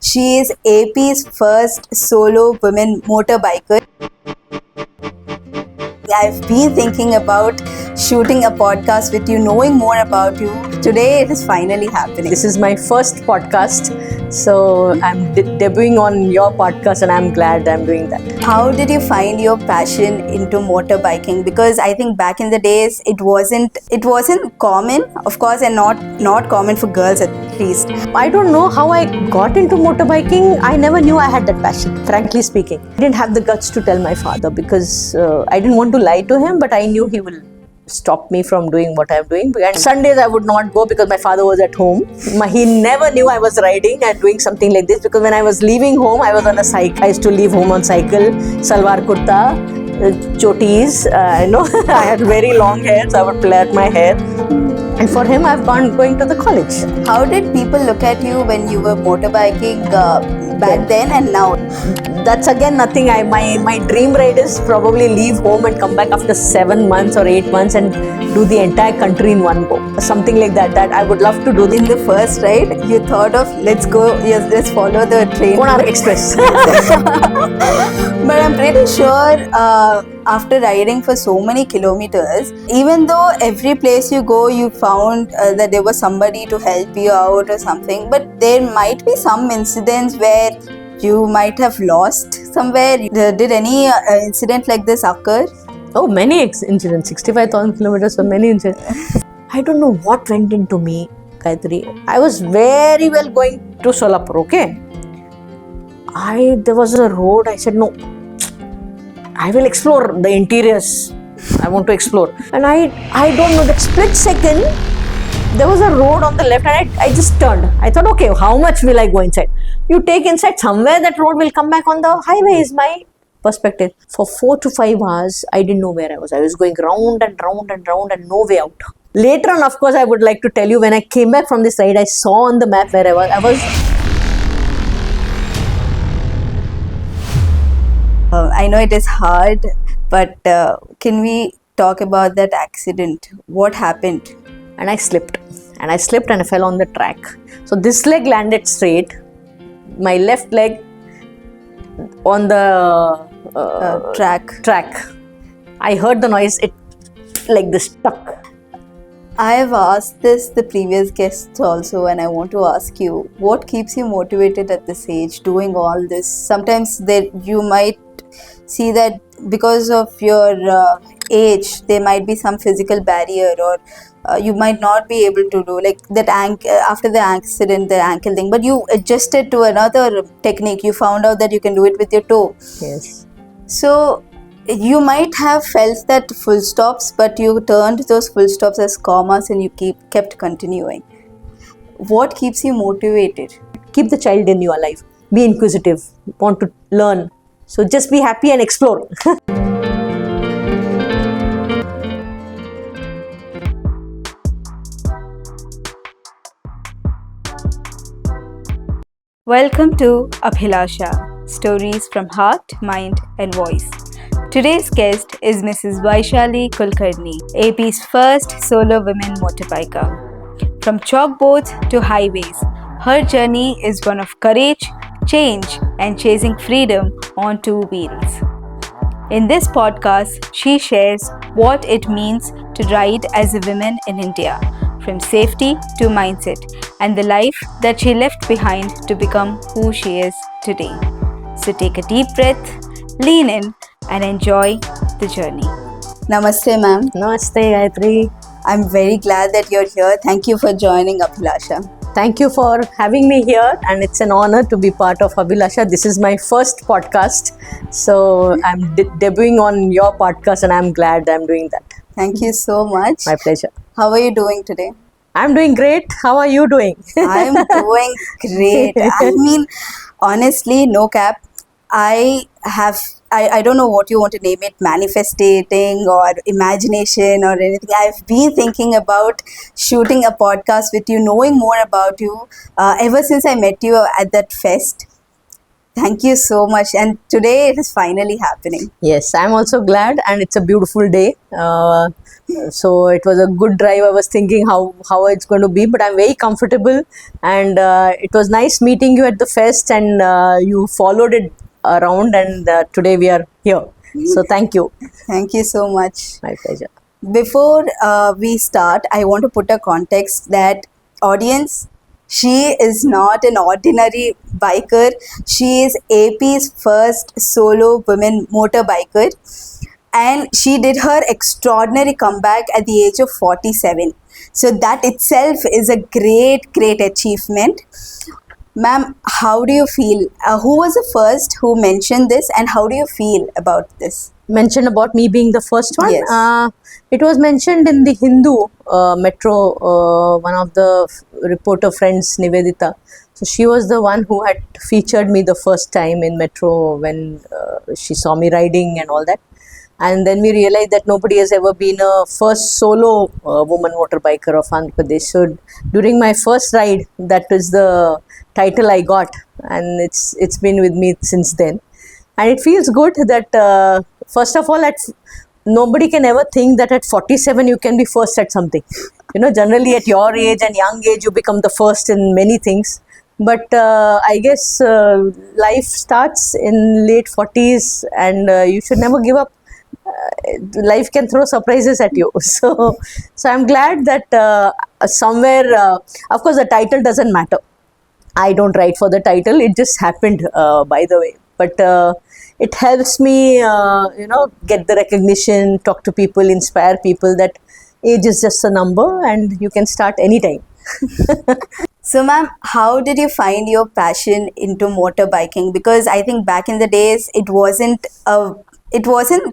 She is AP's first solo women motorbiker. I've been thinking about shooting a podcast with you, knowing more about you. Today it is finally happening. This is my first podcast, so I'm debuting on your podcast and I'm glad I'm doing that. How did you find your passion into motorbiking? Because I think back in the days it wasn't common, of course, and not common for girls at least. I don't know how I got into motorbiking. I never knew I had that passion, frankly speaking. I didn't have the guts to tell my father because I didn't want to lie to him, but I knew he will stop me from doing what I'm doing. And Sundays I would not go because my father was at home. He never knew I was riding and doing something like this, because when I was leaving home, I was on a cycle. I used to leave home on cycle, salwar kurta, chotis, I had very long hair, so I would plait my hair. And for him, I've gone going to the college. How did people look at you when you were motorbiking back then and now? That's again nothing. My dream ride is probably leave home and come back after 7 months or 8 months and do the entire country in one go. Something like that. That I would love to do. In the first ride, you thought of let's follow the train. Konark Express. But I'm pretty sure after riding for so many kilometers, even though every place you go, you found that there was somebody to help you out or something, but there might be some incidents where you might have lost somewhere. Did any incident like this occur? Oh, many incidents. 65,000 kilometers, so many incidents. I don't know what went into me, Gayatri. I was very well going to Solapur, okay? There was a road, I said, no, I will explore the interiors. I want to explore. And I don't know, that split second, there was a road on the left and I just turned. I thought, okay, how much will I go inside? You take inside, somewhere that road will come back on the highway is my perspective. For 4 to 5 hours, I didn't know where I was. I was going round and round and round and no way out. Later on, of course, I would like to tell you, when I came back from this ride, I saw on the map where I was. I know it is hard, but can we talk about that accident? What happened? And I slipped and I fell on the track. So this leg landed straight, my left leg on the track. I heard the noise, it like this stuck. I have asked this the previous guests also, and I want to ask you, what keeps you motivated at this age doing all this? Sometimes you might see that because of your age, there might be some physical barrier, or you might not be able to do like that after the accident, the ankle thing, but you adjusted to another technique. You found out that you can do it with your toe. Yes. So you might have felt that full stops, but you turned those full stops as commas and you kept continuing. What keeps you motivated? Keep the child in you alive. Be inquisitive. Want to learn. So just be happy and explore. Welcome to Abhilasha, stories from heart, mind and voice. Today's guest is Mrs. Vaishali Kulkarni, AP's first solo women motorbiker. From chalkboards to highways, her journey is one of courage, change and chasing freedom on 2 wheels. In this podcast, she shares what it means to ride as a woman in India, from safety to mindset, and the life that she left behind to become who she is today. So take a deep breath, lean in and enjoy the journey. Namaste, ma'am. Namaste, Gayatri. I'm very glad that you're here. Thank you for joining Abhilasha. Thank you for having me here, and it's an honor to be part of Abhilasha. This is my first podcast, so I'm debuting on your podcast and I'm glad I'm doing that. Thank you so much. My pleasure. How are you doing today? I'm doing great. How are you doing? I'm doing great. I mean, honestly, no cap. I don't know what you want to name it, manifesting or imagination or anything. I've been thinking about shooting a podcast with you, knowing more about you ever since I met you at that fest. Thank you so much. And today it is finally happening. Yes, I'm also glad, and it's a beautiful day. So it was a good drive. I was thinking how it's going to be, but I'm very comfortable, and it was nice meeting you at the fest, and you followed it around, and today we are here. So thank you. Thank you so much. My pleasure. Before we start, I want to put a context that audience, she is not an ordinary biker. She is AP's first solo women motorbiker, and she did her extraordinary comeback at the age of 47. So that itself is a great achievement. Ma'am, how do you feel? Who was the first who mentioned this, and how do you feel about this? Mentioned about me being the first one. Yes. It was mentioned in the Hindu Metro, one of the reporter friends, Nivedita. So she was the one who had featured me the first time in Metro when she saw me riding and all that. And then we realized that nobody has ever been a first solo woman motorbiker of Andhra Pradesh. So during my first ride, that is the title I got, and it's been with me since then. And it feels good that first of all, nobody can ever think that at 47 you can be first at something. You know, generally at your age and young age you become the first in many things. But I guess life starts in late 40s, and you should never give up. Life can throw surprises at you. So I'm glad that somewhere, of course, the title doesn't matter. I don't write for the title. It just happened, by the way. But it helps me, get the recognition, talk to people, inspire people that age is just a number and you can start anytime. So, ma'am, how did you find your passion into motorbiking? Because I think back in the days, it wasn't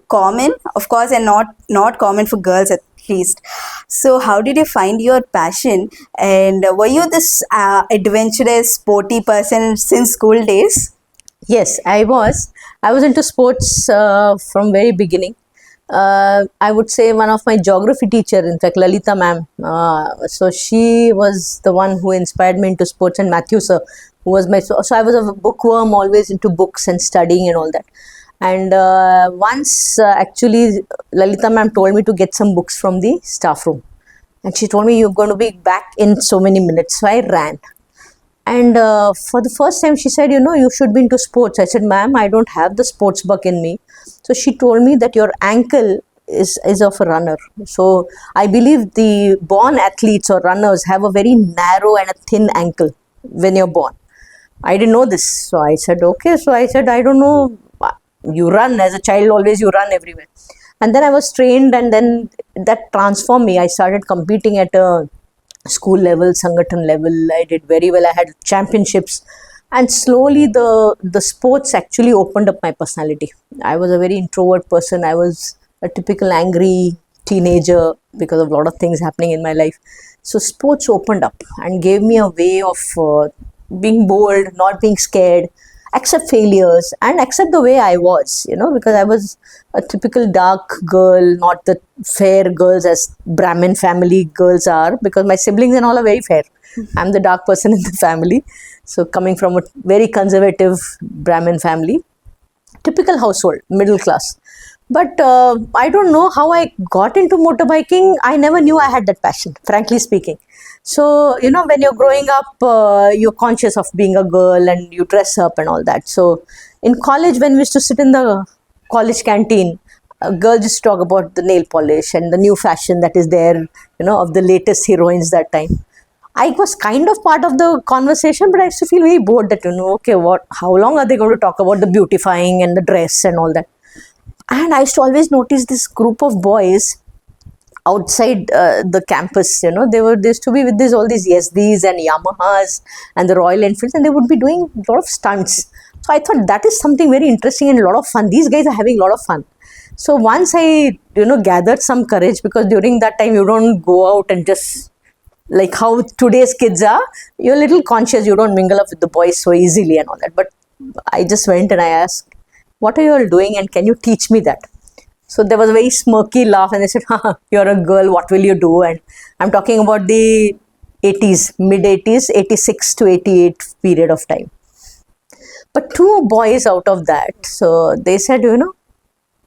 common, of course, and not common for girls at least. So, how did you find your passion? And were you this adventurous, sporty person since school days? Yes, I was. I was into sports from very beginning. I would say one of my geography teacher, in fact, Lalita ma'am. So she was the one who inspired me into sports, and Matthew sir, who was my. So I was a bookworm, always into books and studying and all that. And once, actually, Lalita ma'am told me to get some books from the staff room, and she told me you're going to be back in so many minutes. So I ran. And for the first time, she said, you should be into sports. I said, ma'am, I don't have the sports bug in me. So she told me that your ankle is of a runner. So I believe the born athletes or runners have a very narrow and a thin ankle when you're born. I didn't know this. So I said, okay. So I said, I don't know. You run as a child, always you run everywhere. And then I was trained, and then that transformed me. I started competing at a school level, Sangathan level. I did very well. I had championships, and slowly the sports actually opened up my personality. I was a very introvert person. I was a typical angry teenager because of a lot of things happening in my life. So sports opened up and gave me a way of being bold, not being scared, accept failures, and accept the way I was, because I was a typical dark girl, not the fair girls as Brahmin family girls are, because my siblings and all are very fair. I'm the dark person in the family. So coming from a very conservative Brahmin family, typical household, middle class. But I don't know how I got into motorbiking. I never knew I had that passion, frankly speaking. So, when you're growing up, you're conscious of being a girl and you dress up and all that. So, in college, when we used to sit in the college canteen, girls used to talk about the nail polish and the new fashion that is there, of the latest heroines that time. I was kind of part of the conversation, but I used to feel very bored that, okay, how long are they going to talk about the beautifying and the dress and all that? And I used to always notice this group of boys outside the campus, they used to be with all these Yezdis and Yamahas and the Royal Enfields, and they would be doing a lot of stunts. So I thought that is something very interesting and a lot of fun. These guys are having a lot of fun. So once I, gathered some courage, because during that time you don't go out and just, like how today's kids are, you're a little conscious, you don't mingle up with the boys so easily and all that. But I just went and I asked, what are you all doing and can you teach me that? So there was a very smirky laugh, and they said, you're a girl, what will you do? And I'm talking about the 80s, mid 80s, 86 to 88 period of time. But two boys out of that, so they said,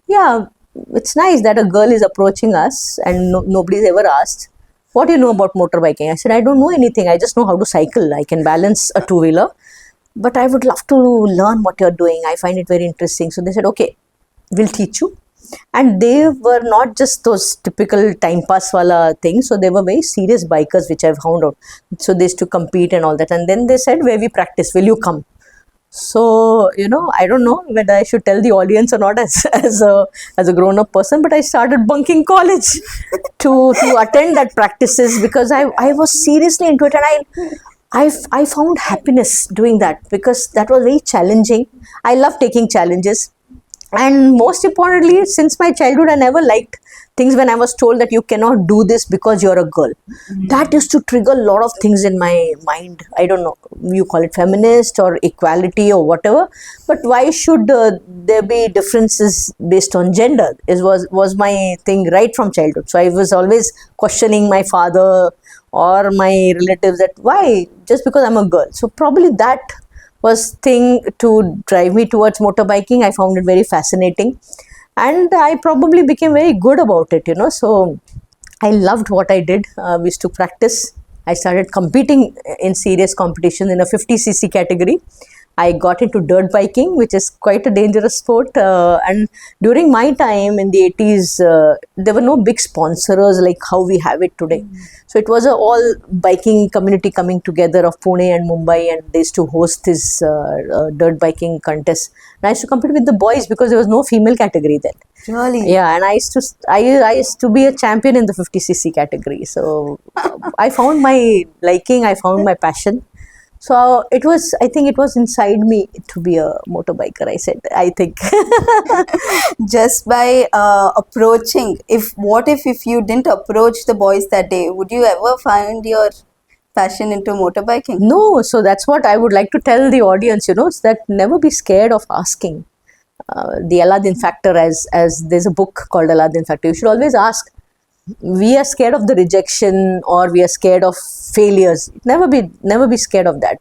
yeah, it's nice that a girl is approaching us and nobody's ever asked, what do you know about motorbiking? I said, I don't know anything. I just know how to cycle. I can balance a two-wheeler. But I would love to learn what you're doing. I find it very interesting. So they said, okay, we'll teach you. And they were not just those typical time pass wala things. So they were very serious bikers, which I've found out. So they used to compete and all that. And then they said, where we practice, will you come? So, I don't know whether I should tell the audience or not as a grown-up person, but I started bunking college to attend that practices because I was seriously into it, and I found happiness doing that because that was very challenging. I love taking challenges. And most importantly, since my childhood, I never liked things when I was told that you cannot do this because you're a girl. That used to trigger a lot of things in my mind. I don't know, you call it feminist or equality or whatever. But why should there be differences based on gender? Was my thing right from childhood. So I was always questioning my father or my relatives that why, just because I'm a girl. So probably that was thing to drive me towards motorbiking. I found it very fascinating, and I probably became very good about it, so I loved what I did. We used to practice. I started competing in serious competition in a 50cc category. I got into dirt biking, which is quite a dangerous sport. And during my time in the 80s, there were no big sponsors like how we have it today. So it was a all biking community coming together of Pune and Mumbai, and they used to host this dirt biking contest. And I used to compete with the boys because there was no female category then. Really? Yeah, and I used to be a champion in the 50cc category. So I found my liking, I found my passion. So I think it was inside me to be a motorbiker, I think. Just by approaching, what if you didn't approach the boys that day, would you ever find your passion into motorbiking? No, so that's what I would like to tell the audience, is that never be scared of asking. The Aladdin Factor, as there's a book called Aladdin Factor, you should always ask. We are scared of the rejection or we are scared of failures. Never be scared of that.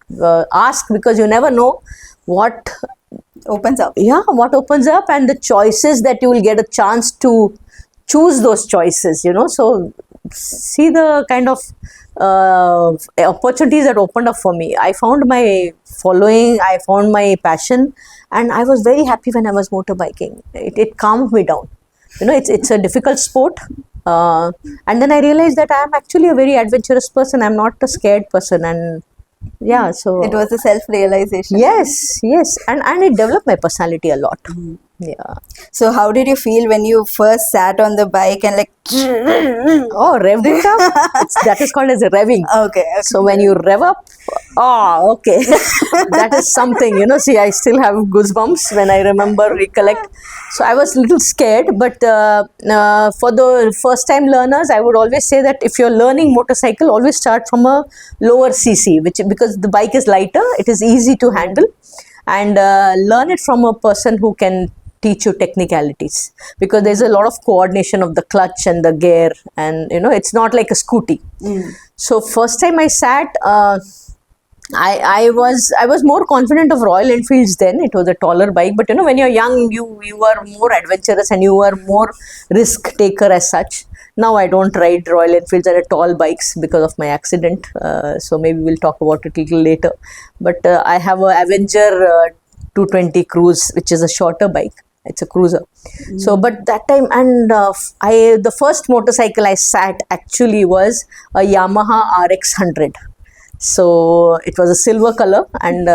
Ask, because you never know what Opens up. Yeah, what opens up, and the choices that you will get a chance to choose those choices, so see the kind of opportunities that opened up for me. I found my following, I found my passion, and I was very happy when I was motorbiking. It calmed me down. It's a difficult sport. And then I realized that I am actually a very adventurous person. I'm not a scared person, and yeah, so It was a self-realization. yes, and it developed my personality a lot. Yeah. So how did you feel when you first sat on the bike and like Oh, revved it up. That is called as a revving. okay. So when you rev up, okay, that is something, see, I still have goosebumps when I recollect. So I was a little scared, but for the first time learners, I would always say that if you're learning motorcycle, always start from a lower cc, because the bike is lighter, it is easy to handle, and learn it from a person who can teach you technicalities, because there's a lot of coordination of the clutch and the gear, and it's not like a scooty. So first time I sat, I was more confident of Royal Enfields then. It was a taller bike, but when you're young, you are more adventurous and you are more risk taker as such. Now I don't ride Royal Enfields and tall bikes because of my accident. So maybe we'll talk about it a little later. But I have a Avenger 220 Cruise, which is a shorter bike. It's a cruiser. So, but that time, and the first motorcycle I sat actually was a Yamaha RX 100. So it was a silver color, and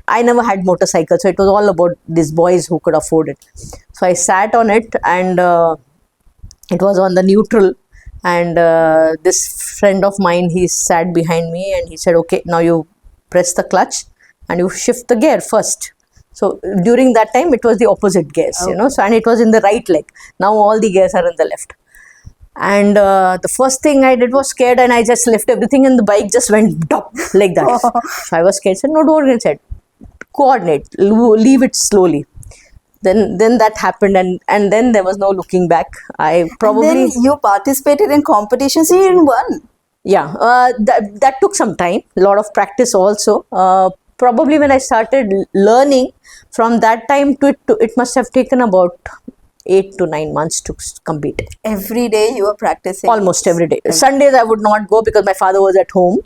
I never had motorcycle, so it was all about these boys who could afford it. So I sat on it, and it was on the neutral, and this friend of mine, he sat behind me and he said, okay, now you press the clutch and you shift the gear first. So during that time, it was the opposite gears, so, and it was in the right leg. Now all the gears are in the left. And the first thing I did was scared, and I just left everything, and the bike just went dop like that. So I was scared. Said, no, don't get scared. Coordinate. Leave it slowly. Then that happened, and then there was no looking back. I probably. And then you participated in competitions. You won. Yeah, that took some time. A lot of practice also. probably when I started learning, from that time to it must have taken about 8 to 9 months to complete. Every day you were practicing. Almost every day. Sundays I would not go because my father was at home.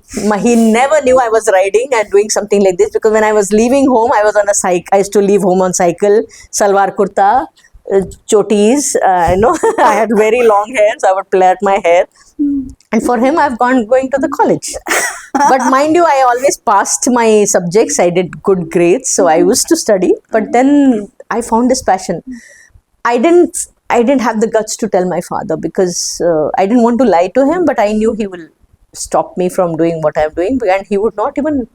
He never knew I was riding and doing something like this, because when I was leaving home, I was on a cycle. I used to leave home on cycle, salwar kurta, chotis. I had very long hair, so I would plait my hair. And for him, I've going to the college. But mind you, I always passed my subjects. I did good grades, so I used to study. But then I found this passion. I didn't have the guts to tell my father, because I didn't want to lie to him, but I knew he will stop me from doing what I'm doing, and he would not even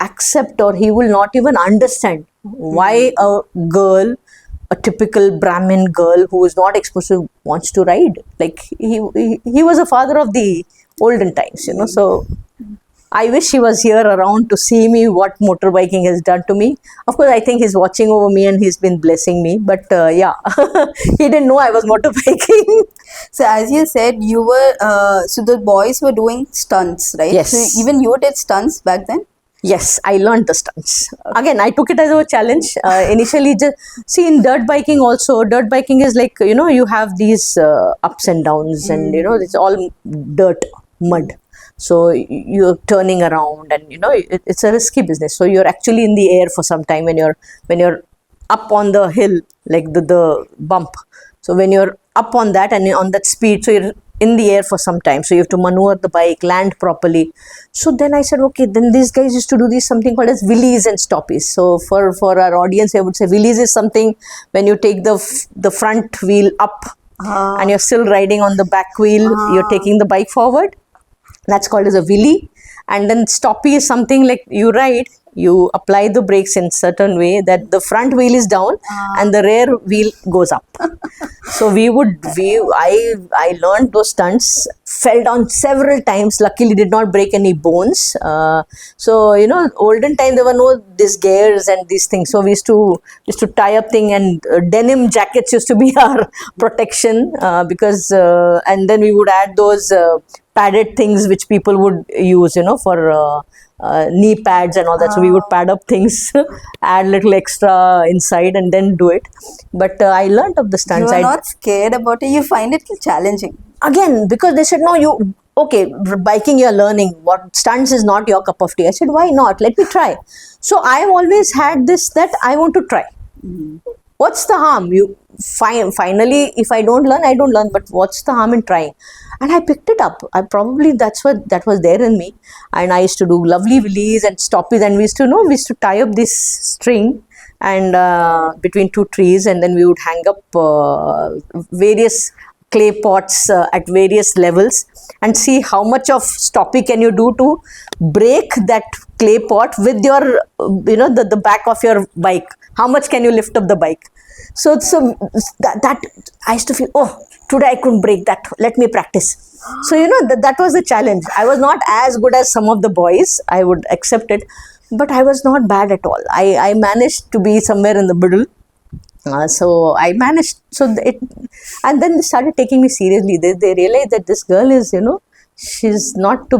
accept, or he will not even understand why a girl, a typical Brahmin girl who is not exposed to, wants to ride. Like he was a father of the olden times, so I wish he was here around to see me what motorbiking has done to me. Of course, I think he's watching over me and he's been blessing me. But yeah, he didn't know I was motorbiking. So as you said, you were so the boys were doing stunts, right? Yes. So even you did stunts back then. Yes, I learned the stunts. Again, I took it as a challenge. Initially, see, in dirt biking also, dirt biking is like, you have these ups and downs, and it's all dirt, mud. So you're turning around, and it's a risky business. So you're actually in the air for some time when you're up on the hill, like the bump. So when you're up on that and on that speed, so you're in the air for some time. So you have to maneuver the bike, land properly. So then I said, okay, then these guys used to do this something called as wheelies and stoppies. So for our audience, I would say wheelies is something when you take the front wheel up and you're still riding on the back wheel, you're taking the bike forward. That's called as a wheelie. And then stoppie is something like you ride, you apply the brakes in certain way that the front wheel is down and the rear wheel goes up. So I learned those stunts, fell down several times, luckily did not break any bones. So olden time there were no these gears and these things, so we used to tie up thing, and denim jackets used to be our protection, because and then we would add those padded things which people would use for knee pads and all that. So we would pad up things, add little extra inside, and then do it. But I learned of the stunts. You were not scared about it? You find it challenging? Again, because they said, no, biking you're learning. What stunts is not your cup of tea. I said, why not? Let me try. So I've always had this, that I want to try. What's the harm? Finally, if I don't learn, I don't learn. But what's the harm in trying? And I picked it up. That was there in me. And I used to do lovely wheelies and stoppies. And we used to tie up this string and between two trees, and then we would hang up various clay pots at various levels and see how much of stoppie can you do to break that clay pot with your the back of your bike. How much can you lift up the bike? So that I used to feel, today I couldn't break that, let me practice. So that was the challenge. I was not as good as some of the boys, I would accept it, but I was not bad at all. I managed to be somewhere in the middle. So I managed, and then they started taking me seriously. They realized that this girl is, she's not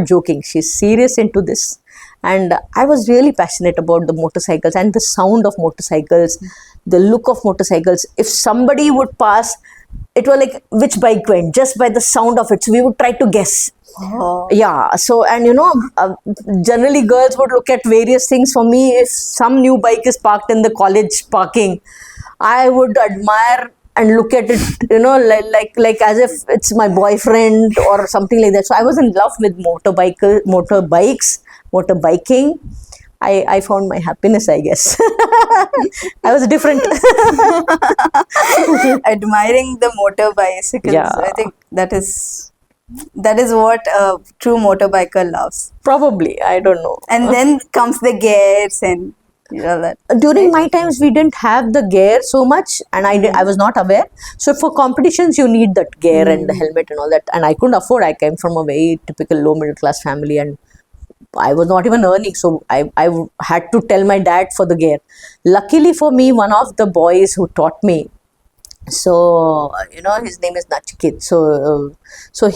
joking, she's serious into this. And I was really passionate about the motorcycles and the sound of motorcycles, the look of motorcycles. If somebody would pass, it was like, which bike went, just by the sound of it. So we would try to guess. Yeah. So, and generally girls would look at various things. For me, if some new bike is parked in the college parking, I would admire and look at it, like as if it's my boyfriend or something like that. So I was in love with motorbikes, motorbiking. I found my happiness, I guess. I was different. Admiring the motor bicycles. Yeah. I think that is what a true motorbiker loves. Probably, I don't know. And then comes the gears and that. During my times, we didn't have the gear so much, and I was not aware. So for competitions, you need that gear and the helmet and all that. And I couldn't afford. I came from a very typical low middle class family, and I was not even earning, so I had to tell my dad for the gear. Luckily for me, one of the boys who taught me, so his name is Nachikit. So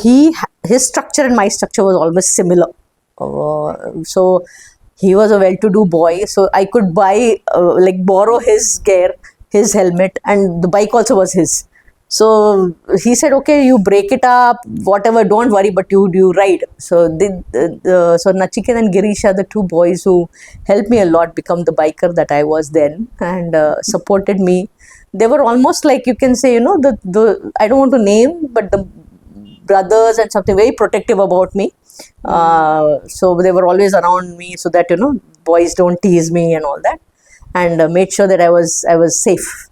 his structure and my structure was almost similar. So he was a well-to-do boy, so I could buy, borrow his gear, his helmet, and the bike also was his. So he said, "Okay, you break it up, whatever. Don't worry, but you ride." So so Nachiket and Girish are the two boys who helped me a lot become the biker that I was then, and supported me. They were almost like, you can say, the I don't want to name, but the brothers and something, very protective about me. So they were always around me so that boys don't tease me and all that, and made sure that I was safe.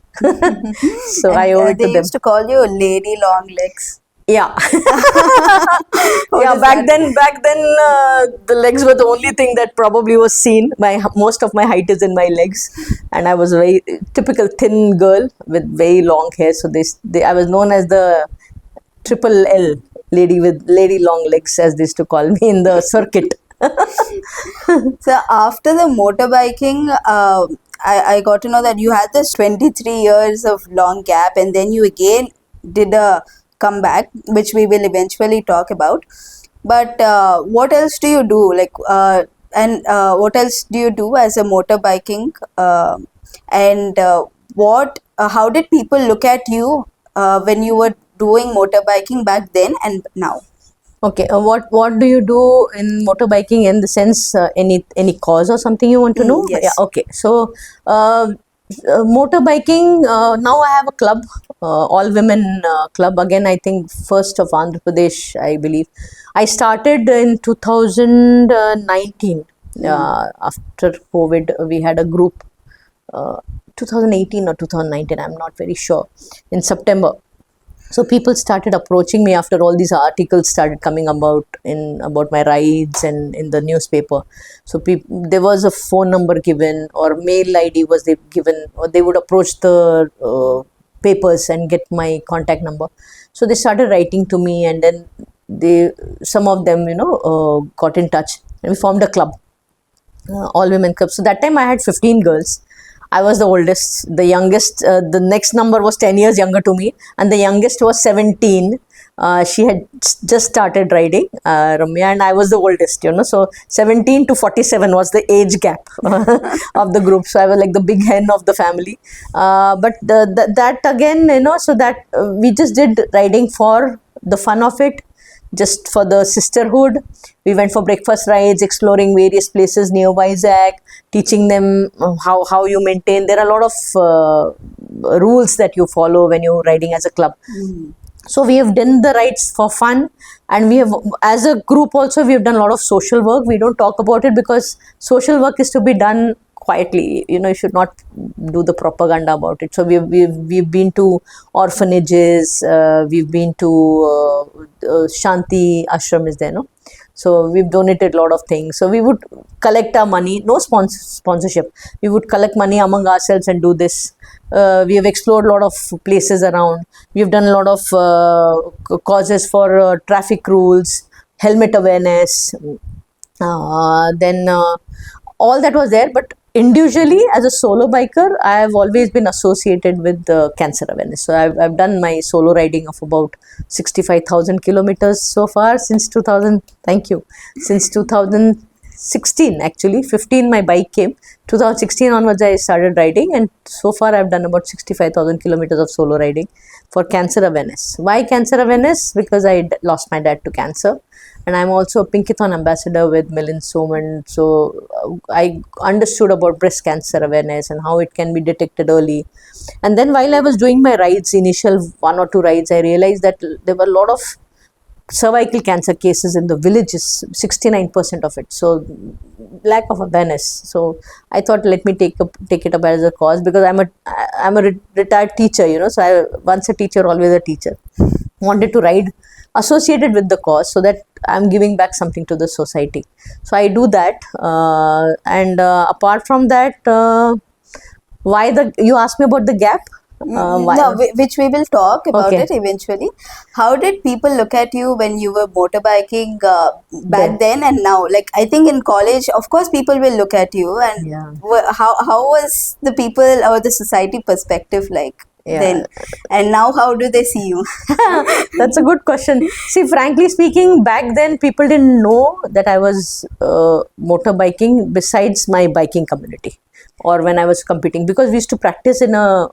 So I owe it to They them. used to call you Lady Long Legs. Yeah. What Yeah, does back that then, the legs were the only thing that probably was seen. Most of my height is in my legs, and I was a very typical thin girl with very long hair. So I was known as the triple L lady with lady long legs, as they used to call me in the circuit. So after the motorbiking, I got to know that you had this 23 years of long gap, and then you again did a comeback, which we will eventually talk about. But what else do you do? What else do you do as a motorbiking? And how did people look at you when you were doing motorbiking back then and now? Okay, what do you do in motorbiking, in the sense, any cause or something you want to know? Yes. Yeah, okay. So motorbiking, now I have a club, all women club. Again, I think first of Andhra Pradesh, I believe. I started in 2019. After COVID, we had a group. 2018 or 2019, I'm not very sure. In September. So people started approaching me after all these articles started coming about my rides and in the newspaper. So there was a phone number given, or mail ID was they given, or they would approach the papers and get my contact number. So they started writing to me, and then some of them got in touch, and we formed a club, all women club. So that time I had 15 girls. I was the oldest. The youngest, the next number was 10 years younger to me, and the youngest was 17. She had just started riding, Ramya, and I was the oldest, So 17 to 47 was the age gap of the group. So I was like the big hen of the family. But that again, so that we just did riding for the fun of it, just for the sisterhood. We went for breakfast rides, exploring various places near Vizag, teaching them how you maintain. There are a lot of rules that you follow when you're riding as a club. So we have done the rides for fun, and we have, as a group also, we have done a lot of social work. We don't talk about it because social work is to be done quietly. You should not do the propaganda about it. So we've been to orphanages, we've been to Shanti Ashram is there, no? So we've donated a lot of things. So we would collect our money, no sponsorship. We would collect money among ourselves and do this. We have explored a lot of places around. We've done a lot of causes for traffic rules, helmet awareness. Then all that was there. But individually, as a solo biker, I have always been associated with cancer awareness. So I've done my solo riding of about 65,000 kilometers so far since 2000. Thank you. Since 2016, actually. 15 my bike came. 2016 onwards I started riding, and so far I've done about 65,000 kilometers of solo riding for cancer awareness. Why cancer awareness? Because I lost my dad to cancer. And I'm also a Pinkathon ambassador with Milind Soman. So I understood about breast cancer awareness and how it can be detected early. And then while I was doing my rides, initial 1 or 2 rides, I realized that there were a lot of cervical cancer cases in the villages, 69% of it. So lack of awareness. So I thought, let me take it up as a cause, because I'm a retired teacher, so once a teacher, always a teacher. Wanted to ride associated with the cause, so that I'm giving back something to the society. So I do that, and apart from that, you asked me about the gap. No, which we will talk about it eventually. How did people look at you when you were motorbiking back then and now? Like, I think in college, of course, people will look at you. And how was the people or the society perspective like? then. And now how do they see you? That's a good question. See, frankly speaking, back then people didn't know that I was motorbiking besides my biking community or when I was competing, because we used to practice in a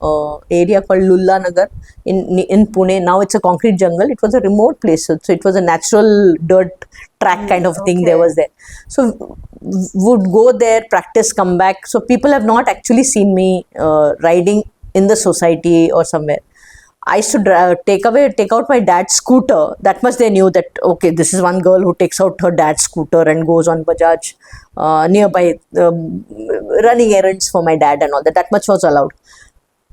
area called Lulla Nagar in Pune. Now it's a concrete jungle. It was a remote place, so it was a natural dirt track kind of thing. There was there. So would go there, practice, come back. So people have not actually seen me riding in the society or somewhere. I used to take out my dad's scooter. That much they knew that, okay, this is one girl who takes out her dad's scooter and goes on Bajaj nearby, running errands for my dad and all that. That much was allowed.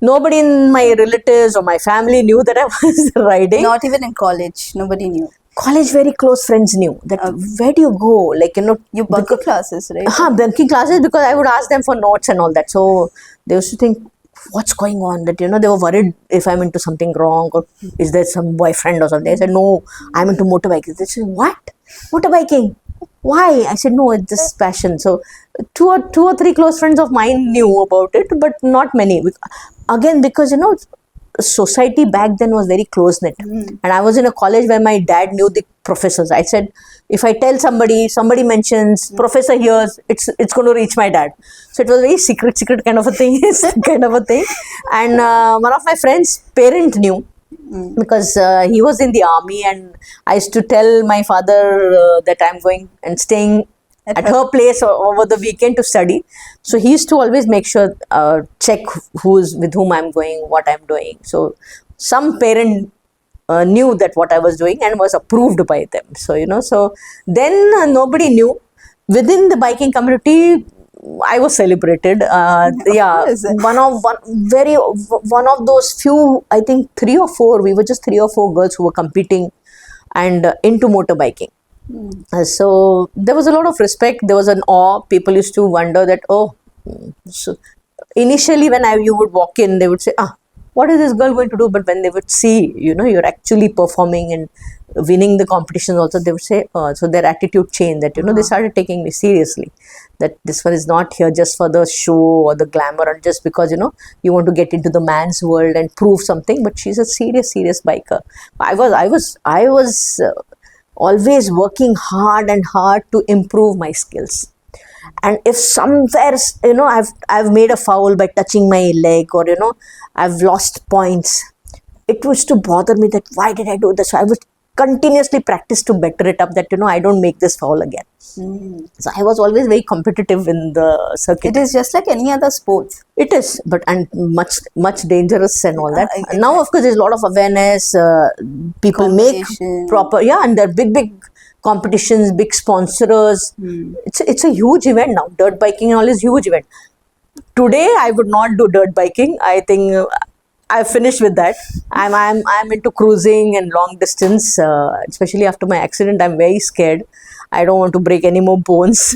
Nobody in my relatives or my family knew that I was riding. Not even in college, nobody knew. College, very close friends knew that. Where do you go? Like, you bunking classes, right? Bunking classes, because I would ask them for notes and all that. So they used to think, what's going on? That, they were worried if I'm into something wrong, or is there some boyfriend or something. I said, no, I'm into motorbiking. They said, what? Motorbiking? Why? I said, no, it's just passion. So two or three close friends of mine knew about it, but not many. Again, because, society back then was very close knit, and I was in a college where my dad knew the professors. I said, if I tell somebody mentions professor here, it's going to reach my dad. So it was very secret kind of a thing. And one of my friends' parent knew, because he was in the army, and I used to tell my father that I'm going and staying at her place over the weekend to study. So he used to always make sure, check with whom I'm going, what I'm doing. So some parent knew that what I was doing and was approved by them. So, so then nobody knew. Within the biking community, I was celebrated. One of those few, I think 3 or 4, we were just 3 or 4 girls who were competing and into motorbiking. So there was a lot of respect. There was an awe. People used to wonder that, so initially when you would walk in, they would say, what is this girl going to do? But when they would see, you're actually performing and winning the competition also, they would say, so their attitude changed, that, they started taking me seriously, that this one is not here just for the show or the glamour, and just because, you want to get into the man's world and prove something, but she's a serious biker. I was always working hard to improve my skills. And if somewhere, I've made a foul by touching my leg, or, I've lost points, it was to bother me that, why did I do this? So I would continuously practice to better it up, that, I don't make this foul again. So I was always very competitive in the circuit. It is just like any other sports. It is, and much dangerous and all that. Now, of course, there's a lot of awareness. People make proper, and there are big competitions, big sponsors. It's a huge event now. Dirt biking and all is huge event. Today, I would not do dirt biking. I think I've finished with that. I'm into cruising and long distance. Especially after my accident, I'm very scared. I don't want to break any more bones.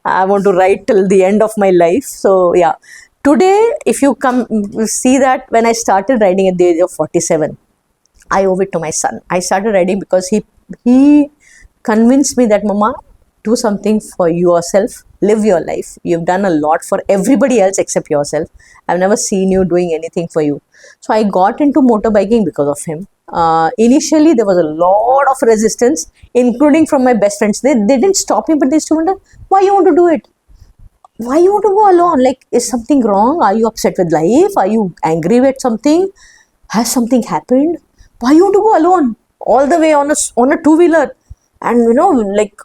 I want to ride till the end of my life. So yeah, today, if you see that when I started riding at the age of 47, I owe it to my son. I started riding because he convinced me that, Mama, do something for yourself, live your life. You've done a lot for everybody else except yourself. I've never seen you doing anything for you. So I got into motorbiking because of him. Initially, there was a lot of resistance, including from my best friends. They didn't stop me, but they used to wonder, why you want to do it? Why you want to go alone? Like, is something wrong? Are you upset with life? Are you angry with something? Has something happened? Why you want to go alone? All the way on a two-wheeler. And, like,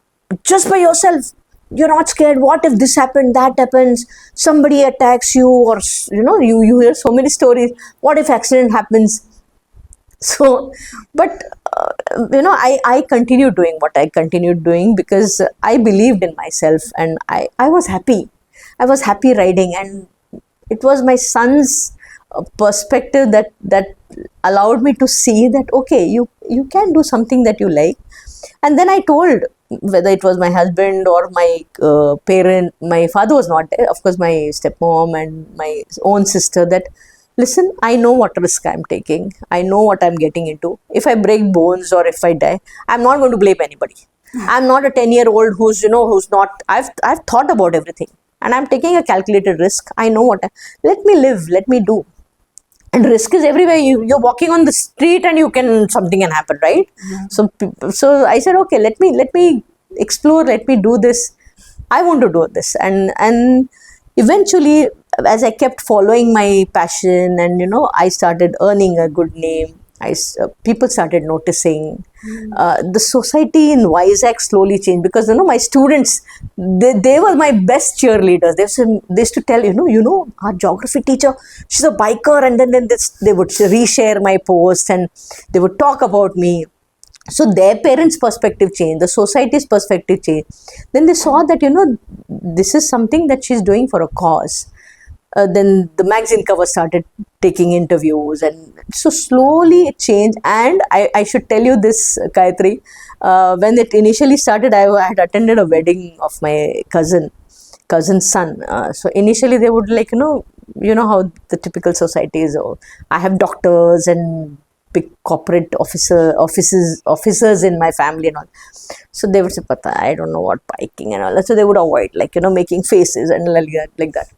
just by yourself. You're not scared. What if this happened, that happens, somebody attacks you, or, you hear so many stories. What if accident happens? So, but, I continued doing what I continued doing because I believed in myself, and I was happy. I was happy riding, and it was my son's perspective that allowed me to see that, okay, you can do something that you like. And then I told, whether it was my husband or my parent, my father was not there, of course my stepmom and my own sister, that, listen, I know what risk I'm taking. I know what I'm getting into. If I break bones or if I die, I'm not going to blame anybody. I'm not a 10-year-old who's not, I've thought about everything, and I'm taking a calculated risk. I know let me live, let me do. and risk is everywhere. You're walking on the street and something can happen, right? So I said, okay, let me explore, let me do this. I want to do this. And eventually, as I kept following my passion, and I started earning a good name, people started noticing. The society in Vizag slowly changed, because my students, they were my best cheerleaders. They used to tell, our geography teacher, she's a biker, and then they would reshare my post and they would talk about me. So their parents' perspective changed, the society's perspective changed. Then they saw that, this is something that she's doing for a cause. Then the magazine cover started taking interviews, and so slowly it changed. And I should tell you this, Gayatri, when it initially started, I had attended a wedding of my cousin's son. So initially they would how the typical society is. Oh, I have doctors and big corporate officers in my family and all. So they would say, Pata, I don't know what biking and all that. So they would avoid making faces and like that.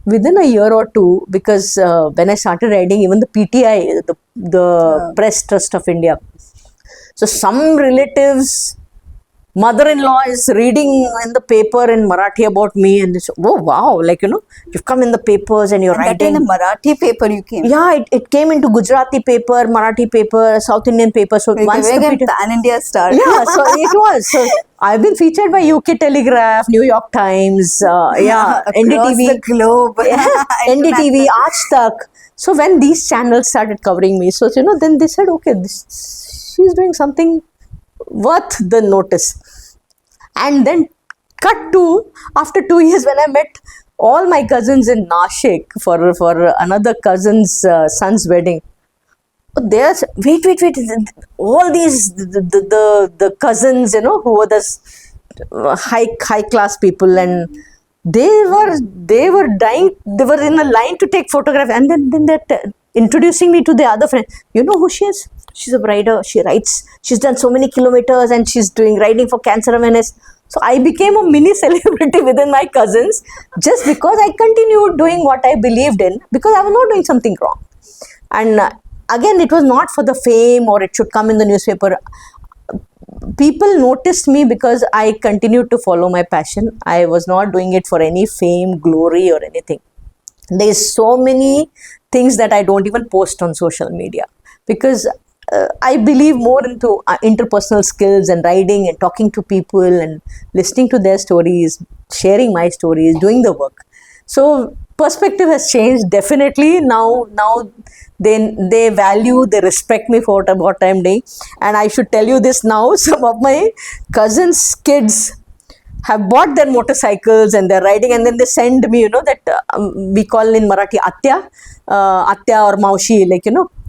Within a year or two, because when I started riding, even the PTI, the Press Trust of India, so some relatives, mother-in-law is reading in the paper in Marathi about me, and they say, oh wow, you've come in the papers and you're writing. That in a Marathi paper you came. Yeah, it came into Gujarati paper, Marathi paper, South Indian paper. So once the pan-India star. Yeah, so it was. So I've been featured by UK Telegraph, New York Times, NDTV, the globe, NDTV, Aaj Tak. So when these channels started covering me, so then they said, okay, she's doing something worth the notice. And then cut to after 2 years, when I met all my cousins in Nashik for another cousin's son's wedding. There's wait, all these the cousins, who were this high class people, and they were dying. They were in a line to take photograph, and then they're introducing me to the other friend. You know who she is? She's a rider. She rides. She's done so many kilometers, and she's riding for cancer awareness. So I became a mini celebrity within my cousins, just because I continued doing what I believed in, because I was not doing something wrong. And again, it was not for the fame or it should come in the newspaper. People noticed me because I continued to follow my passion. I was not doing it for any fame, glory or anything. There's so many things that I don't even post on social media, because I believe more into interpersonal skills and writing and talking to people and listening to their stories, sharing my stories, doing the work. So perspective has changed definitely. Now they value, they respect me for what I'm doing. And I should tell you this now, some of my cousins' kids have bought their motorcycles and they're riding, and then they send me, that we call in Marathi Atya or Maushi,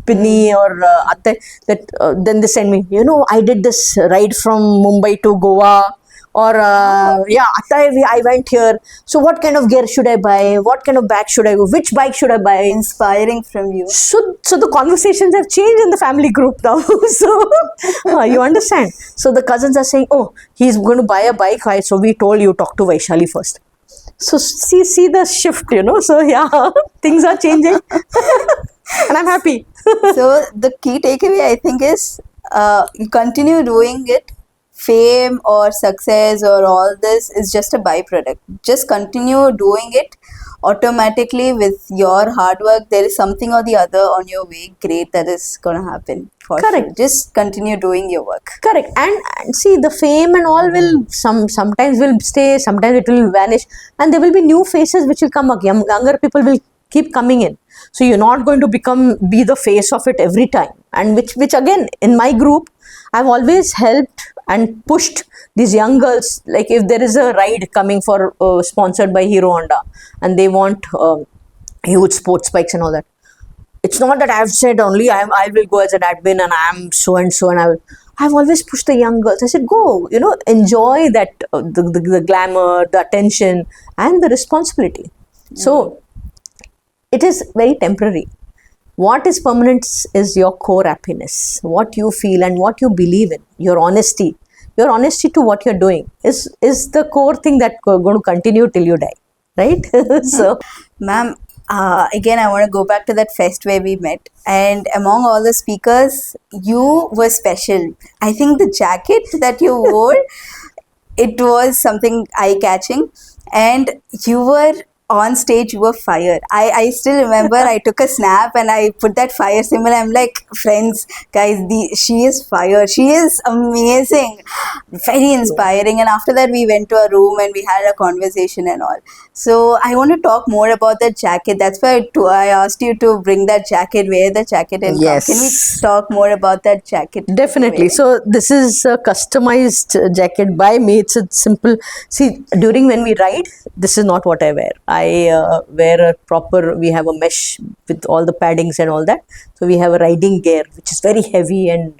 Pinni or Atte, that then they send me, I did this ride from Mumbai to Goa, or I went here. So what kind of gear should I buy? What kind of bag should I go? Which bike should I buy? Inspiring from you. So the conversations have changed in the family group now. So you understand. So the cousins are saying, oh, he's going to buy a bike. So we told you, talk to Vaishali first. So see the shift, So yeah, things are changing. And I'm happy. So the key takeaway, I think, is you continue doing it. Fame or success or all this is just a byproduct. Just continue doing it. Automatically, with your hard work, there is something or the other on your way great that is going to happen. Correct. Sure. Just continue doing your work. Correct. And see, the fame and all will sometimes will stay, sometimes it will vanish, and there will be new faces which will come up. Younger people will keep coming in. So you're not going to be the face of it every time. And which again, in my group, I've always helped and pushed these young girls. Like if there is a ride coming for sponsored by Hero Honda, and they want huge sports bikes and all that, it's not that I've said only I will go as an admin and I'm so and so, and I've always pushed the young girls. I said, go, enjoy that the glamour, the attention, and the responsibility. So it is very temporary. What is permanent is your core happiness, what you feel and what you believe in, your honesty. Your honesty to what you're doing is the core thing that going to continue till you die, right? So, ma'am, again, I want to go back to that fest where we met. And among all the speakers, you were special. I think the jacket that you wore, it was something eye-catching. And you were on stage, you were fire. I still remember I took a snap and I put that fire symbol. I'm like, friends, guys, she is fire. She is amazing. Very inspiring. And after that, we went to a room and we had a conversation and all. So I want to talk more about that jacket. That's why I asked you to bring that jacket, wear the jacket and Yes. come. Can we talk more about that jacket? Definitely. Wearing? So this is a customized jacket by me. It's a simple. See, during when we ride, this is not what I wear. I wear a proper. We have a mesh with all the paddings and all that. So we have a riding gear which is very heavy and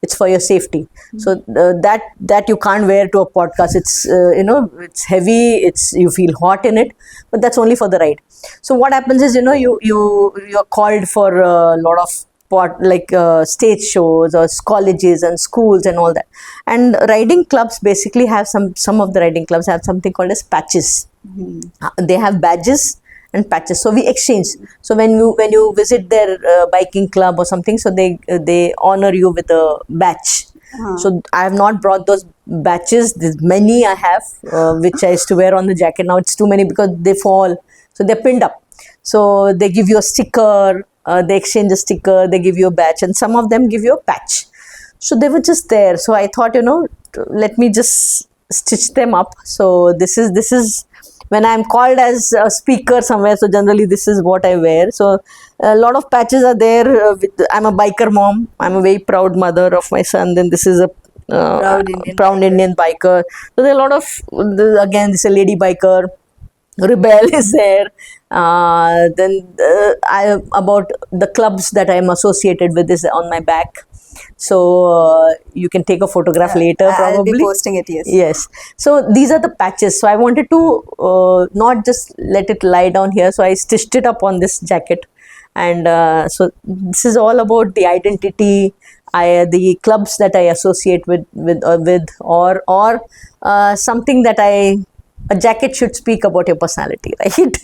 it's for your safety. So that you can't wear to a podcast. It's it's heavy. You feel hot in it, but that's only for the ride. So what happens is you're called for a lot of stage shows or colleges and schools and all that, and riding clubs basically have some of the riding clubs have something called as patches. They have badges and patches, so we exchange. So when you visit their biking club or something, so they honor you with a badge. So I have not brought those badges. There's many I have which I used to wear on the jacket. Now it's too many because they fall, so they're pinned up. So they give you a sticker, they exchange a sticker, they give you a badge, and some of them give you a patch. So they were just there. So I thought, let me just stitch them up. So this is when I'm called as a speaker somewhere. So generally this is what I wear. So a lot of patches are there. I'm a biker mom. I'm a very proud mother of my son. Then this is a proud Indian biker. So there are a lot of, again, this is a lady biker. Rebel is there. Then about the clubs that I am associated with is on my back. So you can take a photograph later probably. I'll be posting it, yes. Yes. So these are the patches. So I wanted to not just let it lie down here. So I stitched it up on this jacket. And so this is all about the identity, the clubs that I associate with or something that a jacket should speak about your personality, right?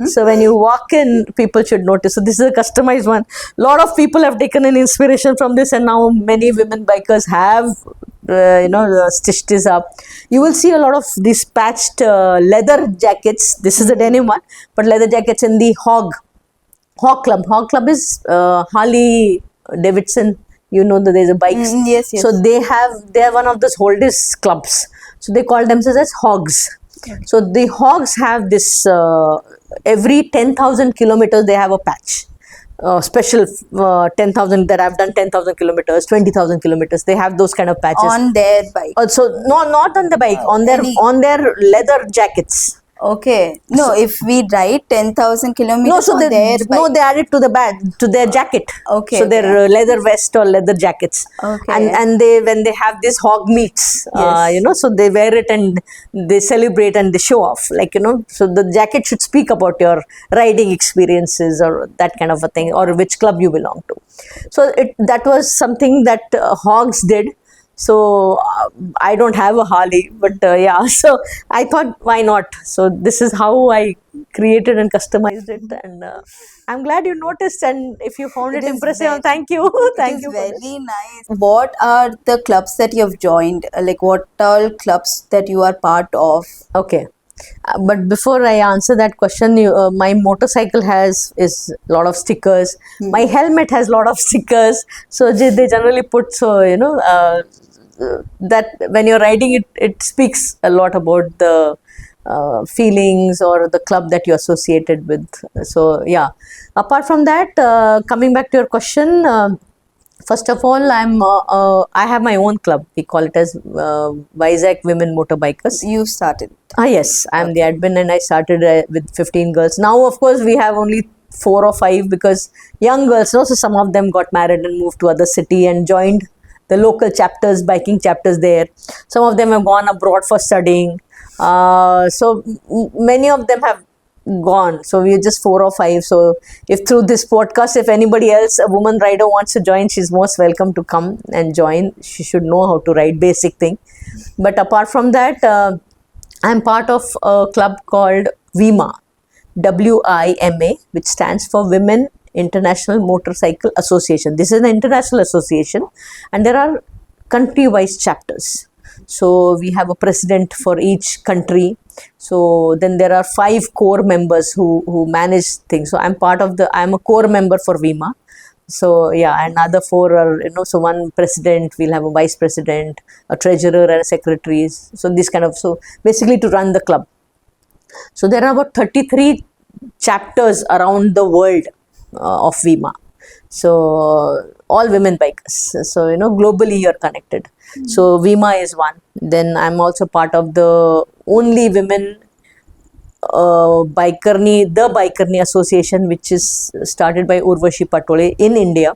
So when you walk in, people should notice. So this is a customized one. A lot of people have taken an inspiration from this, and now many women bikers have stitched this up. You will see a lot of these patched leather jackets. This is a denim one, but leather jackets in the Hog Club. Hog Club is Harley Davidson. That there's a bikes. Yes. So they are one of those oldest clubs. So they call themselves as Hogs. Okay. So the Hogs have this every 10,000 kilometers they have a patch. Special 10,000 that I've done 10,000 kilometers, 20,000 kilometers. They have those kind of patches on their bike. Also, no, not on the bike. On their leather jackets. Okay. No, if we ride 10,000 kilometers they add it to their jacket. Okay. So their leather vest or leather jackets. Okay. And when they have these hog meets, yes. So they wear it and they celebrate and they show off. So the jacket should speak about your riding experiences or that kind of a thing, or which club you belong to. So that was something that Hogs did. So I don't have a Harley, but so I thought, why not? So this is how I created and customized it, and I'm glad you noticed, and if you found it impressive, thank you. Thank you. Very nice. What are the clubs that you've joined? Like, what all clubs that you are part of? Okay. But before I answer that question, my motorcycle is a lot of stickers. My helmet has a lot of stickers. So they generally put, that when you're riding it speaks a lot about the feelings or the club that you're associated with. So yeah, apart from that, coming back to your question, first of all, I have my own club. We call it as Vizag Women Motorbikers. You started? Yes, I'm the admin, and I started with 15 girls. Now, of course, we have only 4 or 5 because young girls, so some of them got married and moved to other city and joined the local chapters, biking chapters there. Some of them have gone abroad for studying. So many of them have gone. So we're just 4 or 5. So if through this podcast, if anybody else, a woman rider wants to join, she's most welcome to come and join. She should know how to ride, basic thing. But apart from that, I'm part of a club called VIMA. WIMA, which stands for Women International Motorcycle Association. This is an international association, and there are country-wise chapters. So we have a president for each country. So then there are 5 core members who manage things. So I'm a core member for WIMA. So yeah, and other 4 are, so one president, we'll have a vice president, a treasurer and a secretary. So this kind of, so basically to run the club. So there are about 33 chapters around the world of WIMA. So all women bikers. So globally you're connected. So WIMA is one. Then I'm also part of the only women the Bikerni Association, which is started by Urvashi Patole in India.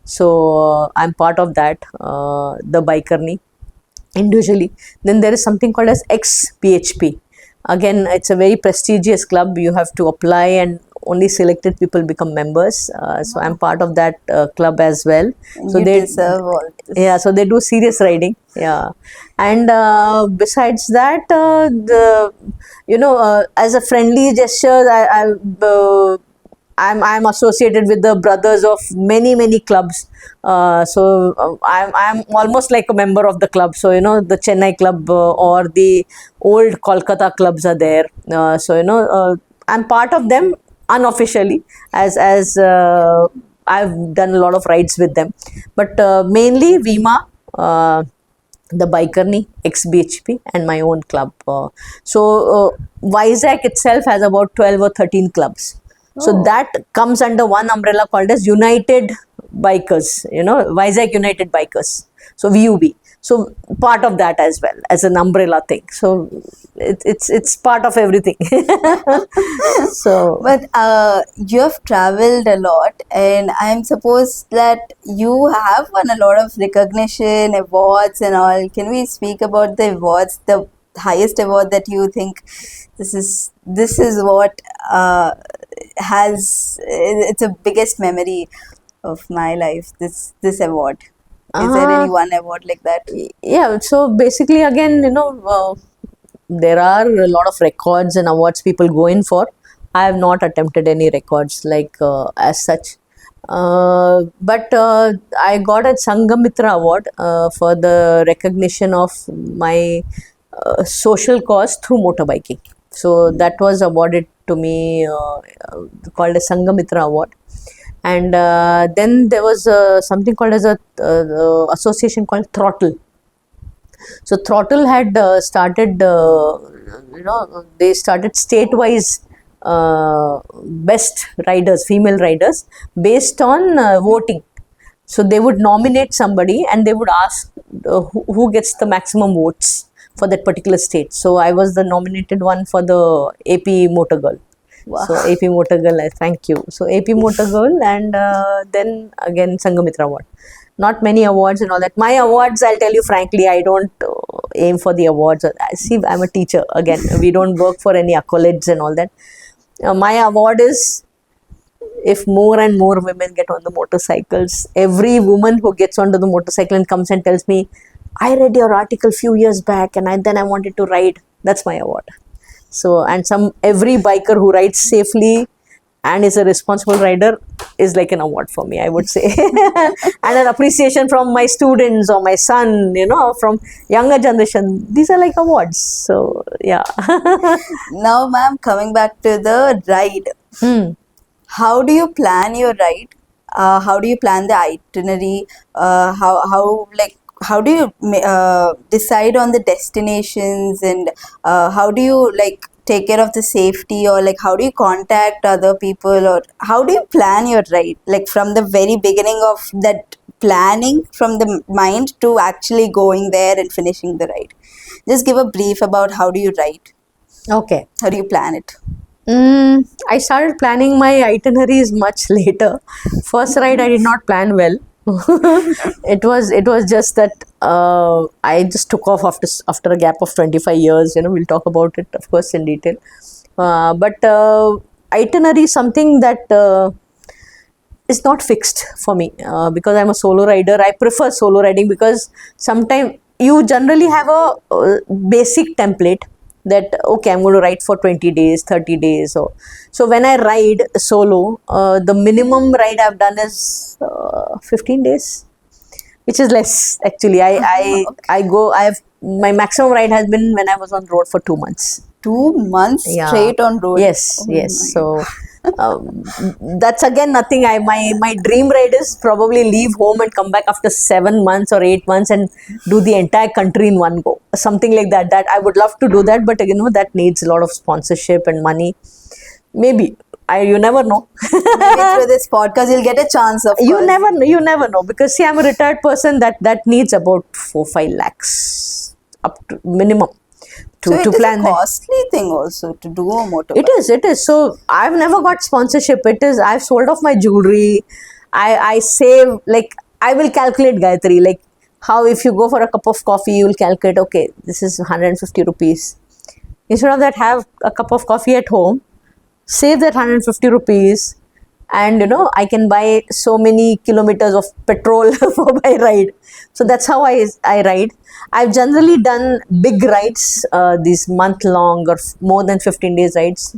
So I'm part of that, the Bikerni, individually. Then there is something called as ex-BHP. Again, it's a very prestigious club. You have to apply and only selected people become members. So I'm part of that club as well. So they deserve all this. Yeah, so they do serious riding. Yeah, and besides that, as a friendly gesture, I'm associated with the brothers of many clubs. So I'm almost like a member of the club. So the Chennai club or the old Kolkata clubs are there. So I'm part of them unofficially, as I've done a lot of rides with them, but mainly WIMA, the Bikerni, ex-BHP, and my own club. So Vizag itself has about 12 or 13 clubs. So that comes under one umbrella called as United Bikers, Vizag United Bikers. So VUB. So part of that as well as an umbrella thing. So it's part of everything. So, but you have traveled a lot, and I'm supposed that you have won a lot of recognition, awards, and all. Can we speak about the awards? The highest award that you think this is what it's a biggest memory of my life. This award. Is there any one award like that? Yeah, so basically again, there are a lot of records and awards people go in for. I have not attempted any records as such. But I got a Sangamitra award for the recognition of my social cause through motorbiking. So that was awarded to me, called a Sangamitra award. And then there was something called as a association called Throttle. So Throttle had started, they started state-wise best riders, female riders, based on voting. So they would nominate somebody and they would ask who gets the maximum votes for that particular state. So I was the nominated one for the AP Motor Girl. Wow. So AP Motor Girl, thank you. So AP Motor Girl, and then again Sangamitra Award. Not many awards and all that. My awards, I'll tell you frankly, I don't aim for the awards. See, I'm a teacher. Again, we don't work for any accolades and all that. My award is if more and more women get on the motorcycles. Every woman who gets onto the motorcycle and comes and tells me, I read your article few years back and then I wanted to ride. That's my award. So, and every biker who rides safely and is a responsible rider is like an award for me, I would say. And an appreciation from my students or my son, from younger generation. These are like awards. So, yeah. Now, ma'am, coming back to the ride. How do you plan your ride? How do you plan the itinerary? How do you decide on the destinations, and how do you take care of the safety, or how do you contact other people, or how do you plan your ride, from the very beginning of that planning from the mind to actually going there and finishing the ride? Just give a brief about how do you ride. Okay. How do you plan it? I started planning my itineraries much later. First ride I did not plan well. It was just that I just took off after a gap of 25 years. We'll talk about it, of course, in detail. But itinerary is something that is not fixed for me because I'm a solo rider. I prefer solo riding because sometimes you generally have a basic template that okay, I'm going to ride for 20 days, 30 days. So when I ride solo, the minimum ride I've done is 15 days, which is less actually. I go. My maximum ride has been when I was on road for 2 months. 2 months Yeah. straight on road. Yes, Oh yes. my So that's again nothing. My dream ride is probably leave home and come back after 7 months or 8 months and do the entire country in one go. Something like that. That I would love to do that, but that needs a lot of sponsorship and money. Maybe. You never know. Maybe through this podcast you'll get a chance of You course. never know, because see, I'm a retired person that needs about 4-5 lakhs up to minimum to So it is plan a that. costly thing also to do a motorbike. It is. So I've never got sponsorship. I've sold off my jewelry. I save, like, I will calculate, Gayatri, like how if you go for a cup of coffee, you will calculate, okay, this is 150 rupees. Instead of that, have a cup of coffee at home, save that 150 rupees, and I can buy so many kilometers of petrol for my ride. So that's how I ride. I've generally done big rides, these month long or more than 15 days rides,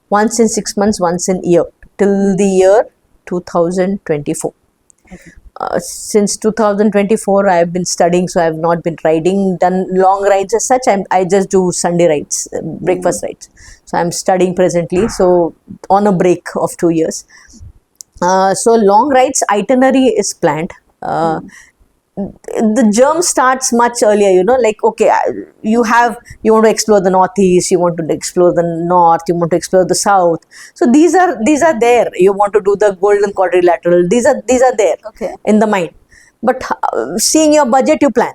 once in 6 months, once in year, till the year 2024. Since 2024 I have been studying, so I have not been done long rides as such. I just do Sunday rides, breakfast rides. So I'm studying presently, so on a break of 2 years. So long rides itinerary is planned. The germ starts much earlier, like, okay, you want to explore the northeast, you want to explore the north, you want to explore the south. So these are there. You want to do the golden quadrilateral. These are there, Okay. in the mind. But seeing your budget, you plan.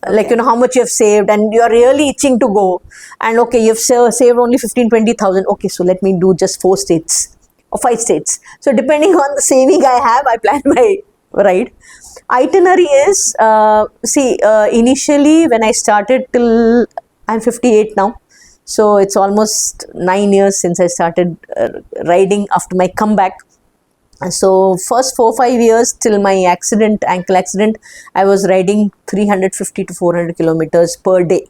Like, Okay. how much you have saved, and you're really itching to go. And okay, you've saved only 15,000-20,000. Okay, so let me do just 4 states or 5 states. So depending on the saving I have, I plan my ride. Itinerary is, initially when I started till I'm 58 now. So it's almost 9 years since I started riding after my comeback. So first 4-5 years till my ankle accident, I was riding 350 to 400 kilometers per day.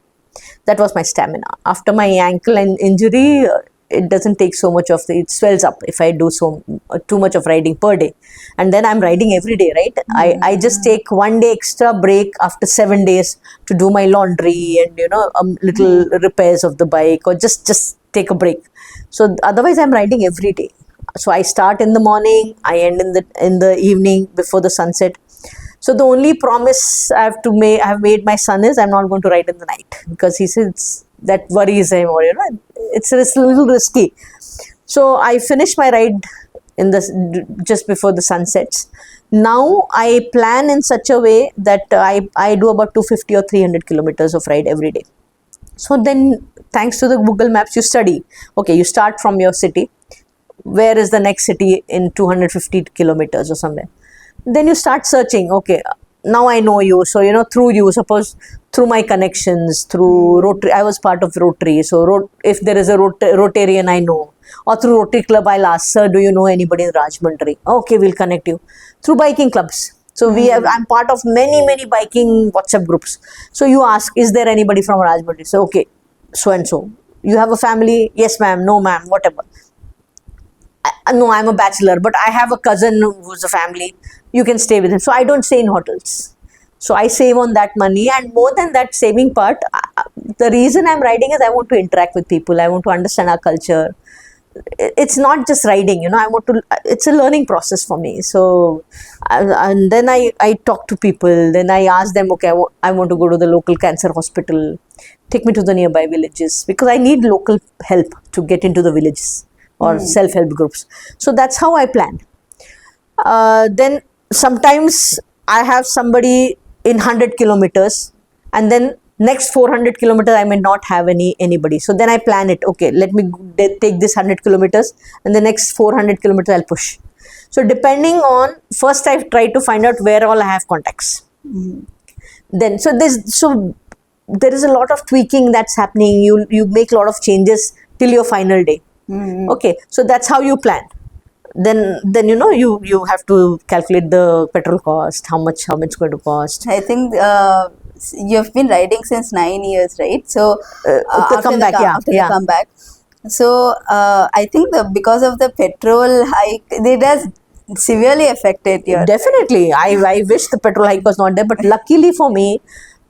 That was my stamina. After my ankle and injury, it doesn't take so much it swells up if I do too much of riding per day. And then I'm riding every day, right? I just take 1 day extra break after 7 days to do my laundry and little repairs of the bike, or just take a break. So otherwise I'm riding every day. So I start in the morning, I end in the evening before the sunset. So the only promise I have made my son is I'm not going to ride in the night, because he says that worries him, or it's a little risky. So I finish my ride just before the sun sets. Now I plan in such a way that I do about 250 or 300 kilometers of ride every day. So then, thanks to the Google Maps, you study. Okay, you start from your city. Where is the next city in 250 kilometers or somewhere? Then you start searching. Okay, now I know you. So, suppose through my connections, through Rotary, I was part of Rotary. So, if there is a Rotarian I know, or through Rotary Club, I'll ask, sir, do you know anybody in Rajahmundry? Okay, we'll connect you. Through biking clubs. So, I'm part of many biking WhatsApp groups. So, you ask, is there anybody from Rajahmundry? So, okay, so and so. You have a family? Yes, ma'am. No, ma'am. Whatever. No, I'm a bachelor, but I have a cousin who's a family. You can stay with him. So I don't stay in hotels. So I save on that money, and more than that saving part, the reason I'm riding is I want to interact with people. I want to understand our culture. It's not just riding, it's a learning process for me. So, and then I talk to people. Then I ask them, okay, I want to go to the local cancer hospital. Take me to the nearby villages, because I need local help to get into the villages or self-help groups. So that's how I plan. Then sometimes I have somebody in 100 kilometers, and then next 400 kilometers I may not have anybody. So then I plan it. Okay, let me take this 100 kilometers, and the next 400 kilometers I'll push. So depending on, first I try to find out where all I have contacts. Then there is a lot of tweaking that's happening. You make a lot of changes till your final day. Okay, so that's how you plan. Then you have to calculate the petrol cost, how much it's going to cost. I think you've been riding since 9 years, right? So The after comeback, after the yeah. comeback, so I think because of the petrol hike, it has severely affected your. Definitely. I wish the petrol hike was not there, but luckily for me,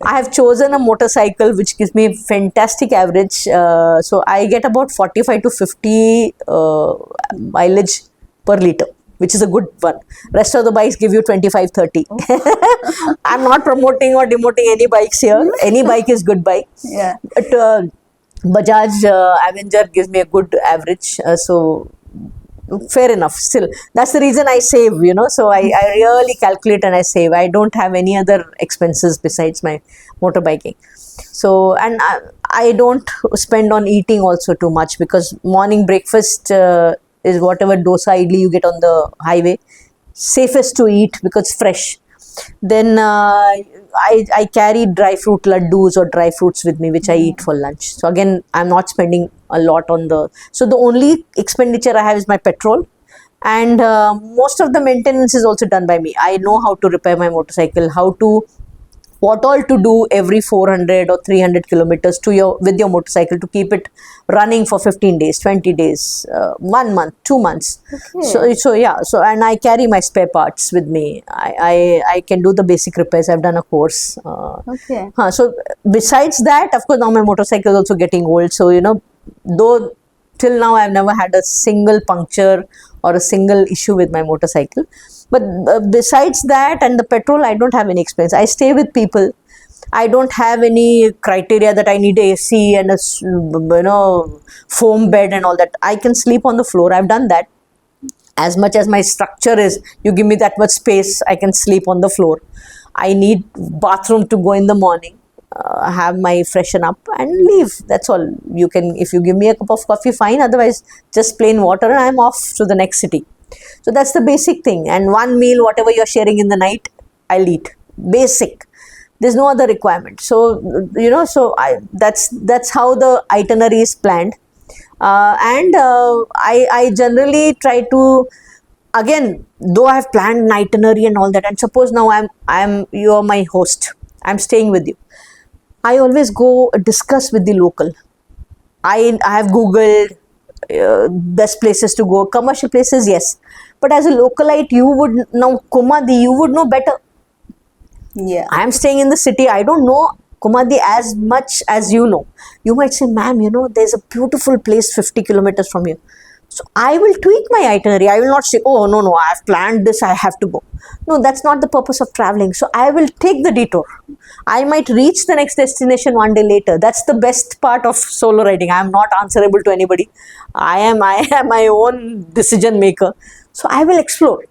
I have chosen a motorcycle which gives me fantastic average. So I get about 45 to 50 mileage per liter, which is a good one. Rest of the bikes give you 25, 30. I'm not promoting or demoting any bikes here. Any bike is good bike. Yeah. But Bajaj Avenger gives me a good average. So fair enough. Still, that's the reason I save, so I really calculate and I save. I don't have any other expenses besides my motorbiking. So, and I don't spend on eating also too much, because morning breakfast is whatever dosa idli you get on the highway, safest to eat because it's fresh. Then I carry dry fruit laddus or dry fruits with me, which I eat for lunch. So again, I'm not spending a lot on so the only expenditure I have is my petrol, and most of the maintenance is also done by me. I know how to repair my motorcycle, what all to do every 400 or 300 kilometers with your motorcycle to keep it running for 15 days, 20 days, 1 month, 2 months. So yeah, and I carry my spare parts with me. I can do the basic repairs. I've done a course. Okay. So besides that, of course, now my motorcycle is also getting old. So though till now I've never had a single puncture or a single issue with my motorcycle. But besides that and the petrol, I don't have any expense. I stay with people. I don't have any criteria that I need AC and a foam bed and all that. I can sleep on the floor. I've done that. As much as my structure is, you give me that much space, I can sleep on the floor. I need bathroom to go in the morning, have my freshen up and leave. That's all. You can, if you give me a cup of coffee, fine. Otherwise, just plain water and I'm off to the next city. So that's the basic thing. And one meal, whatever you're sharing in the night, I'll eat. Basic. There's no other requirement. So that's how the itinerary is planned. And I generally try to, again, though I have planned an itinerary and all that, and suppose now you're my host, I'm staying with you, I always go discuss with the local. I have Googled best places to go, commercial places, yes, but as a localite, you would know Kumadi, you would know better. Yeah. I am staying in the city, I don't know Kumadi as much as you know. You might say, ma'am, there's a beautiful place 50 kilometers from here. So I will tweak my itinerary. I will not say, oh, no, I've planned this, I have to go. No, that's not the purpose of traveling. So I will take the detour. I might reach the next destination one day later. That's the best part of solo riding. I am not answerable to anybody. I am my own decision maker. So I will explore.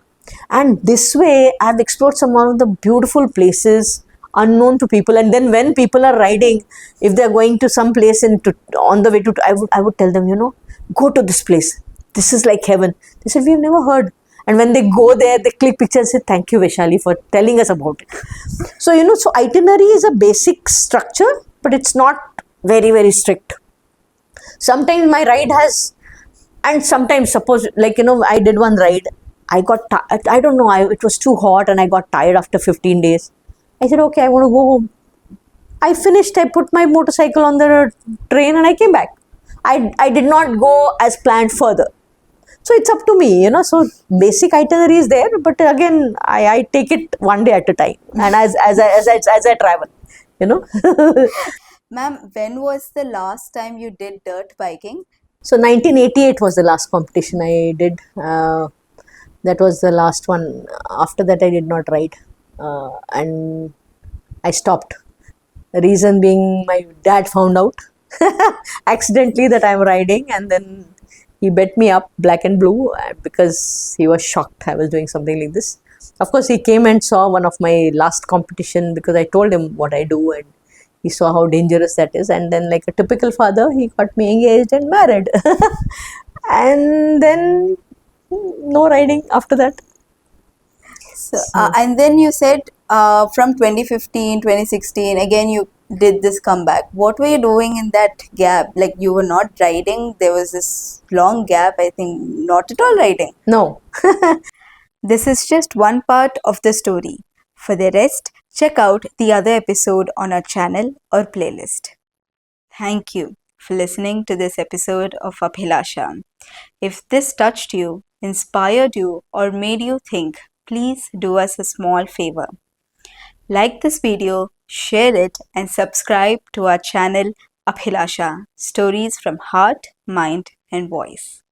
And this way, I have explored some of the beautiful places unknown to people. And then when people are riding, if they're going to some place on the way to, I would tell them, go to this place. This is like heaven. They said, we've never heard. And when they go there, they click pictures and say, thank you, Vaishali, for telling us about it. So, so itinerary is a basic structure, but it's not very, very strict. Sometimes my ride has, and sometimes, suppose, I did one ride. I got, I don't know, it was too hot and I got tired after 15 days. I said, okay, I want to go home. I finished, I put my motorcycle on the train and I came back. I did not go as planned further. So it's up to me, so basic itinerary is there, but again, I take it one day at a time and as I travel, Ma'am, when was the last time you did dirt biking? So 1988 was the last competition I did. That was the last one. After that, I did not ride. And I stopped. The reason being my dad found out accidentally that I'm riding, and then he bet me up black and blue because he was shocked I was doing something like this. Of course, he came and saw one of my last competition because I told him what I do, and he saw how dangerous that is. And then, like a typical father, he got me engaged and married. And then no riding after that. So, and then you said from 2015, 2016, again you did this comeback. What were you doing in that gap? Like, you were not riding, there was this long gap, I think, not at all riding. No. This is just one part of the story. For the rest, Check out the other episode on our channel or playlist. Thank you for listening to this episode of Abhilasha. If this touched you, inspired you, or made you think, please do us a small favor. Like this video, share it, and subscribe to our channel Abhilasha, Stories from Heart, Mind, and Voice.